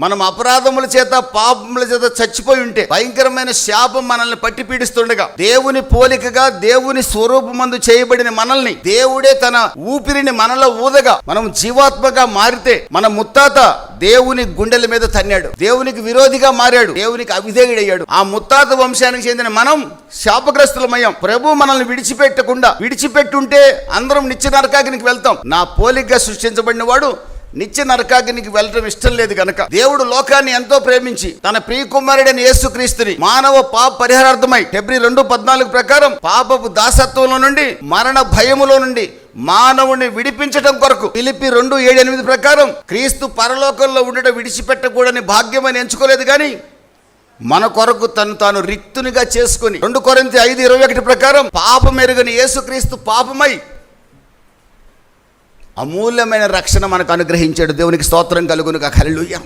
మనం అపరాధముల చేత పాపముల చేత చచ్చిపోయి ఉంటే భయంకరమైన శాపం మనల్ని పట్టి పీడిస్తుండగా దేవుని పోలికగా దేవుని స్వరూపమందు చేయబడిన మనల్ని దేవుడే తన ఊపిరిని మనలో ఊదగా మనం జీవాత్మగా మారితే మన ముత్తాత దేవుని గుండెల మీద తన్నాడు, దేవునికి విరోధిగా మారాడు, దేవునికి అవిధేయుడయ్యాడు. ఆ ముత్తాత వంశానికి చెందిన మనం శాపగ్రస్తులమయ్యాం. ప్రభు మనల్ని విడిచిపెట్టుంటే అందరం నిత్య నరకాగ్నికి వెళ్తాం. నా పోలికగా సృష్టించబడిన వాడు నిత్య నరకాగ్నికి వెళ్ళడం ఇష్టం లేదు గనక దేవుడు లోకాన్ని ఎంతో ప్రేమించి తన ప్రియ కుమారుడైన యేసుక్రీస్తుని మానవ పాప పరిహారార్థమై హెబ్రీ 2:14 ప్రకారం పాపపు దాసత్వంలో నుండి మరణ భయములో నుండి మానవుని విడిపించడం కొరకు ఫిలిప్పీ 2:7-8 ప్రకారం క్రీస్తు పరలోకంలో ఉండడం విడిచిపెట్టకూడని భాగ్యమని ఎంచుకోలేదు కానీ మన కొరకు తాను రిక్తునిగా చేసుకుని 2 కొరింథీ 5:21 ప్రకారం పాపం ఎరుగని యేసుక్రీస్తు పాపమై అమూల్యమైన రక్షణ మనకు అనుగ్రహించాడు. దేవునికి స్తోత్రం కలుగునుగాక. హల్లెలూయా.